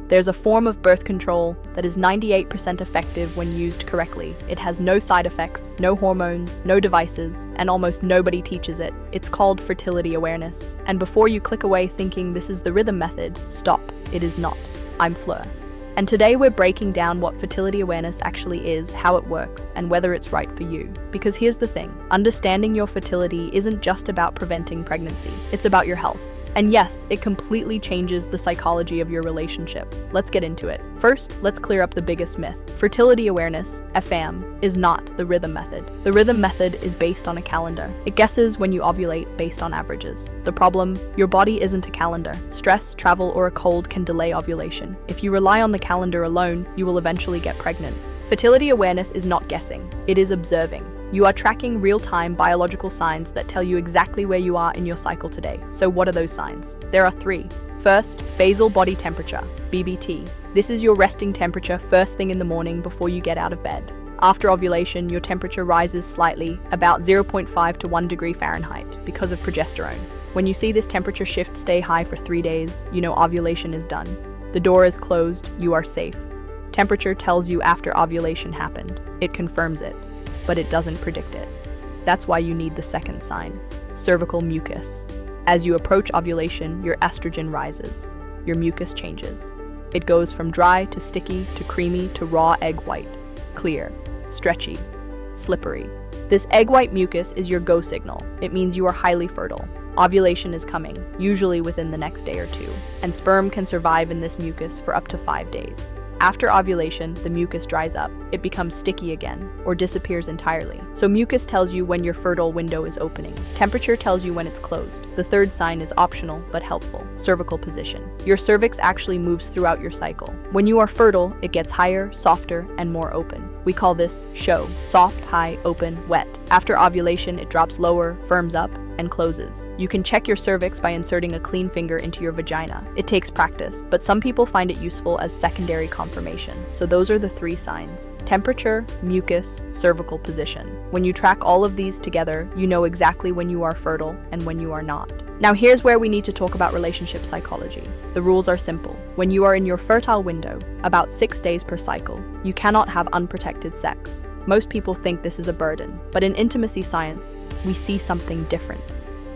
There's a form of birth control that is 98% effective when used correctly. It has no side effects, no hormones, no devices, and almost nobody teaches it. It's called Fertility Awareness. And before you click away thinking this is the rhythm method, stop. It is not. I'm Fleur. And today we're breaking down what fertility awareness actually is, how it works, and whether it's right for you. Because here's the thing, understanding your fertility isn't just about preventing pregnancy, it's about your health. And yes, it completely changes the psychology of your relationship. Let's get into it. First, let's clear up the biggest myth. Fertility awareness, FAM, is not the rhythm method. The rhythm method is based on a calendar. It guesses when you ovulate based on averages. The problem, your body isn't a calendar. Stress, travel, or a cold can delay ovulation. If you rely on the calendar alone, you will eventually get pregnant. Fertility awareness is not guessing, it is observing. You are tracking real-time biological signs that tell you exactly where you are in your cycle today. So what are those signs? There are 3. First, basal body temperature, BBT. This is your resting temperature first thing in the morning before you get out of bed. After ovulation, your temperature rises slightly, about 0.5 to 1 degree Fahrenheit, because of progesterone. When you see this temperature shift stay high for 3 days, you know ovulation is done. The door is closed, you are safe. Temperature tells you after ovulation happened. It confirms it, but it doesn't predict it. That's why you need the second sign, cervical mucus. As you approach ovulation, your estrogen rises. Your mucus changes. It goes from dry to sticky to creamy to raw egg white, clear, stretchy, slippery. This egg white mucus is your go signal. It means you are highly fertile. Ovulation is coming, usually within the next day or 2, and sperm can survive in this mucus for up to 5 days. After ovulation, the mucus dries up. It becomes sticky again, or disappears entirely. So mucus tells you when your fertile window is opening. Temperature tells you when it's closed. The third sign is optional, but helpful. Cervical position. Your cervix actually moves throughout your cycle. When you are fertile, it gets higher, softer, and more open. We call this show. Soft, high, open, wet. After ovulation, it drops lower, firms up, and closes. You can check your cervix by inserting a clean finger into your vagina. It takes practice, but some people find it useful as secondary confirmation. So those are the 3 signs: temperature, mucus, cervical position. When you track all of these together, you know exactly when you are fertile and when you are not. Now here's where we need to talk about relationship psychology. The rules are simple. When you are in your fertile window, about 6 days per cycle, you cannot have unprotected sex. Most people think this is a burden, but in intimacy science, we see something different.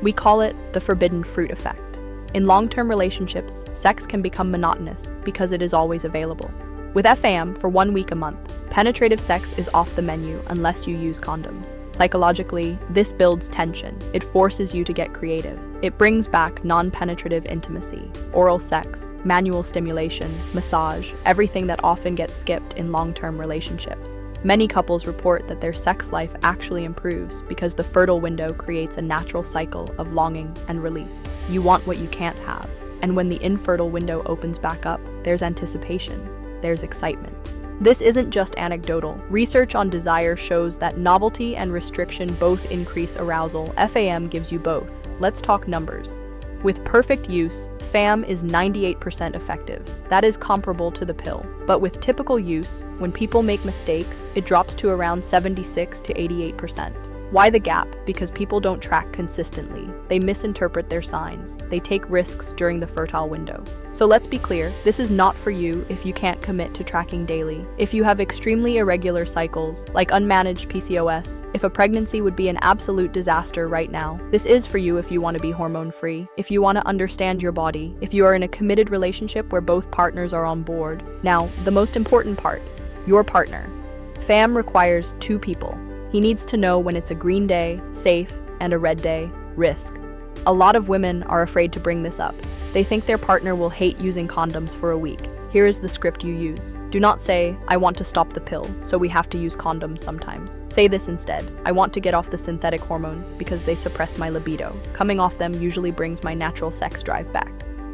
We call it the forbidden fruit effect. In long-term relationships, sex can become monotonous because it is always available. With FAM, for 1 week a month, penetrative sex is off the menu unless you use condoms. Psychologically, this builds tension. It forces you to get creative. It brings back non-penetrative intimacy, oral sex, manual stimulation, massage, everything that often gets skipped in long-term relationships. Many couples report that their sex life actually improves because the fertile window creates a natural cycle of longing and release. You want what you can't have, and when the infertile window opens back up, there's anticipation, there's excitement. This isn't just anecdotal. Research on desire shows that novelty and restriction both increase arousal. FAM gives you both. Let's talk numbers. With perfect use, FAM is 98% effective. That is comparable to the pill. But with typical use, when people make mistakes, it drops to around 76 to 88%. Why the gap? Because people don't track consistently. They misinterpret their signs. They take risks during the fertile window. So let's be clear, this is not for you if you can't commit to tracking daily. If you have extremely irregular cycles, like unmanaged PCOS, if a pregnancy would be an absolute disaster right now, this is for you if you want to be hormone-free, if you want to understand your body, if you are in a committed relationship where both partners are on board. Now, the most important part, your partner. FAM requires 2 people. He needs to know when it's a green day, safe, and a red day, risk. A lot of women are afraid to bring this up. They think their partner will hate using condoms for a week. Here is the script you use. Do not say, I want to stop the pill, so we have to use condoms sometimes. Say this instead, I want to get off the synthetic hormones because they suppress my libido. Coming off them usually brings my natural sex drive back.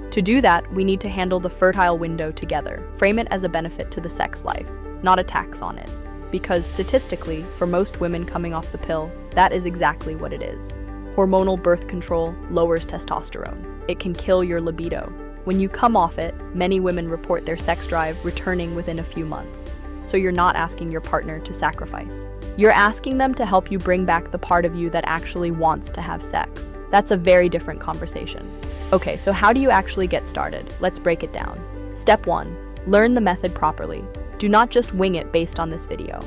To do that, we need to handle the fertile window together. Frame it as a benefit to the sex life, not a tax on it. Because statistically, for most women coming off the pill, that is exactly what it is. Hormonal birth control lowers testosterone. It can kill your libido. When you come off it, many women report their sex drive returning within a few months. So you're not asking your partner to sacrifice. You're asking them to help you bring back the part of you that actually wants to have sex. That's a very different conversation. Okay, so how do you actually get started? Let's break it down. Step 1. Learn the method properly. Do not just wing it based on this video.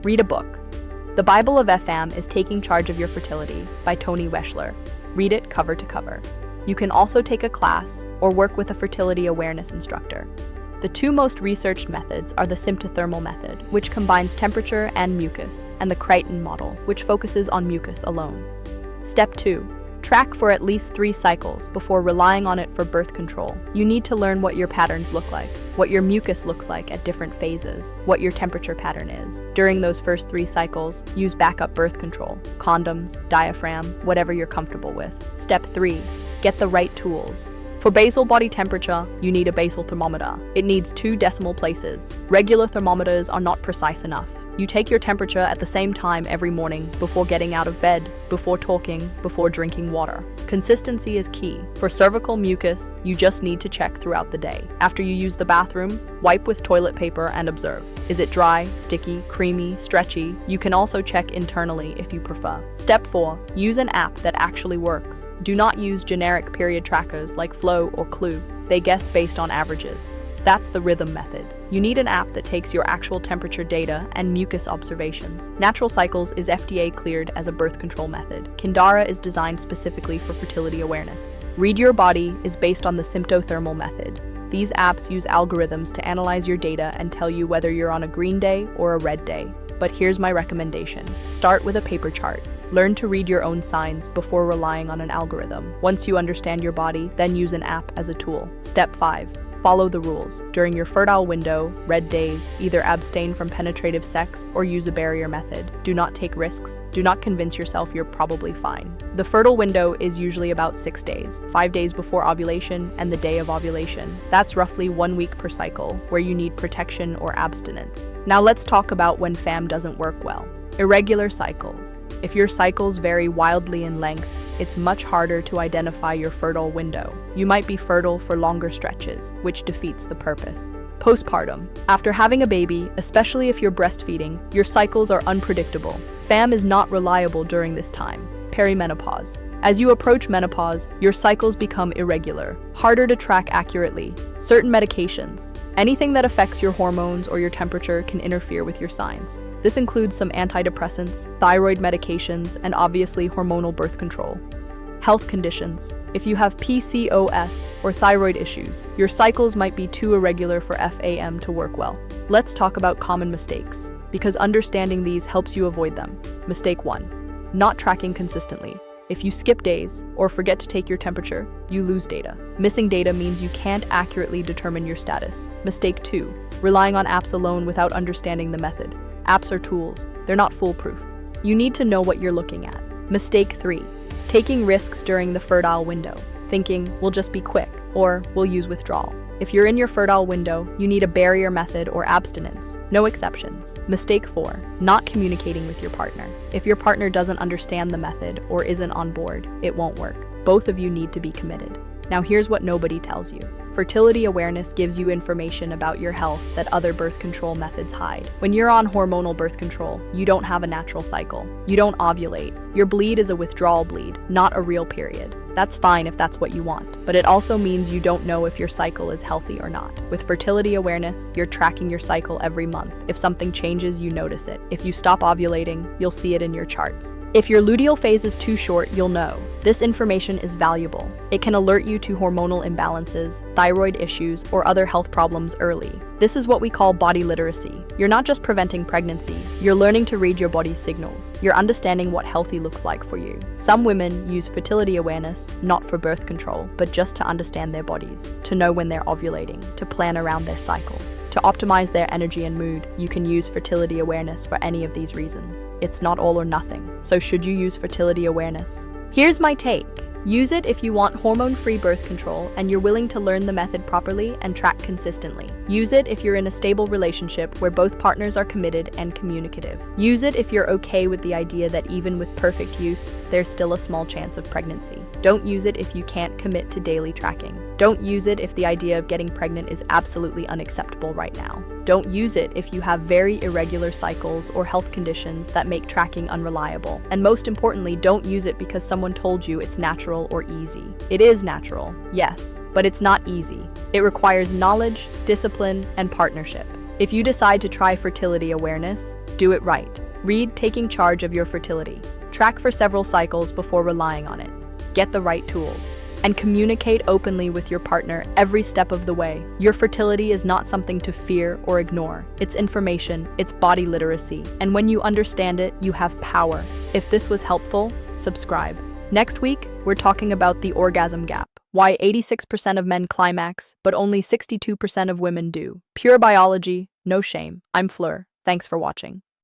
Read a book. The Bible of FM is Taking Charge of Your Fertility by Tony Weschler. Read it cover to cover. You can also take a class or work with a fertility awareness instructor. The two most researched methods are the symptothermal method, which combines temperature and mucus, and the Crichton model, which focuses on mucus alone. Step 2. Track for at least 3 cycles before relying on it for birth control. You need to learn what your patterns look like, what your mucus looks like at different phases, what your temperature pattern is. During those first 3 cycles, use backup birth control, condoms, diaphragm, whatever you're comfortable with. Step 3. Get the right tools. For basal body temperature, you need a basal thermometer. It needs 2 decimal places. Regular thermometers are not precise enough. You take your temperature at the same time every morning, before getting out of bed, before talking, before drinking water. Consistency is key. For cervical mucus, you just need to check throughout the day. After you use the bathroom, wipe with toilet paper and observe. Is it dry, sticky, creamy, stretchy? You can also check internally if you prefer. Step 4. Use an app that actually works. Do not use generic period trackers like Flow or Clue. They guess based on averages. That's the rhythm method. You need an app that takes your actual temperature data and mucus observations. Natural Cycles is FDA cleared as a birth control method. Kindara is designed specifically for fertility awareness. Read Your Body is based on the symptothermal method. These apps use algorithms to analyze your data and tell you whether you're on a green day or a red day. But here's my recommendation. Start with a paper chart. Learn to read your own signs before relying on an algorithm. Once you understand your body, then use an app as a tool. Step 5. Follow the rules. During your fertile window, red days, either abstain from penetrative sex or use a barrier method. Do not take risks. Do not convince yourself you're probably fine. The fertile window is usually about 6 days, 5 days before ovulation and the day of ovulation. That's roughly 1 week per cycle, where you need protection or abstinence. Now let's talk about when FAM doesn't work well. Irregular cycles. If your cycles vary wildly in length, it's much harder to identify your fertile window. You might be fertile for longer stretches, which defeats the purpose. Postpartum. After having a baby, especially if you're breastfeeding, your cycles are unpredictable. FAM is not reliable during this time. Perimenopause. As you approach menopause, your cycles become irregular, harder to track accurately. Certain medications, anything that affects your hormones or your temperature, can interfere with your signs. This includes some antidepressants, thyroid medications, and obviously hormonal birth control. Health conditions. If you have PCOS or thyroid issues, your cycles might be too irregular for FAM to work well. Let's talk about common mistakes, because understanding these helps you avoid them. Mistake 1. Not tracking consistently. If you skip days or forget to take your temperature, you lose data. Missing data means you can't accurately determine your status. Mistake 2. Relying on apps alone without understanding the method. Apps are tools. They're not foolproof. You need to know what you're looking at. Mistake 3. Taking risks during the fertile window. Thinking, we'll just be quick, or we'll use withdrawal. If you're in your fertile window, you need a barrier method or abstinence. No exceptions. Mistake 4. Not communicating with your partner. If your partner doesn't understand the method or isn't on board, it won't work. Both of you need to be committed. Now here's what nobody tells you. Fertility awareness gives you information about your health that other birth control methods hide. When you're on hormonal birth control, you don't have a natural cycle. You don't ovulate. Your bleed is a withdrawal bleed, not a real period. That's fine if that's what you want, but it also means you don't know if your cycle is healthy or not. With fertility awareness, you're tracking your cycle every month. If something changes, you notice it. If you stop ovulating, you'll see it in your charts. If your luteal phase is too short, you'll know. This information is valuable. It can alert you to hormonal imbalances, thyroid issues, or other health problems early. This is what we call body literacy. You're not just preventing pregnancy, you're learning to read your body's signals. You're understanding what healthy looks like for you. Some women use fertility awareness, not for birth control, but just to understand their bodies, to know when they're ovulating, to plan around their cycle. To optimize their energy and mood, you can use fertility awareness for any of these reasons. It's not all or nothing. So should you use fertility awareness? Here's my take. Use it if you want hormone-free birth control and you're willing to learn the method properly and track consistently. Use it if you're in a stable relationship where both partners are committed and communicative. Use it if you're okay with the idea that even with perfect use, there's still a small chance of pregnancy. Don't use it if you can't commit to daily tracking. Don't use it if the idea of getting pregnant is absolutely unacceptable right now. Don't use it if you have very irregular cycles or health conditions that make tracking unreliable. And most importantly, don't use it because someone told you it's natural natural or easy. It is natural, yes, but it's not easy. It requires knowledge, discipline, and partnership. If you decide to try fertility awareness, do it right. Read Taking Charge of Your Fertility. Track for several cycles before relying on it. Get the right tools. And communicate openly with your partner every step of the way. Your fertility is not something to fear or ignore. It's information, it's body literacy, and when you understand it, you have power. If this was helpful, subscribe. Next week, we're talking about the orgasm gap. Why 86% of men climax, but only 62% of women do. Pure biology, no shame. I'm Fleur. Thanks for watching.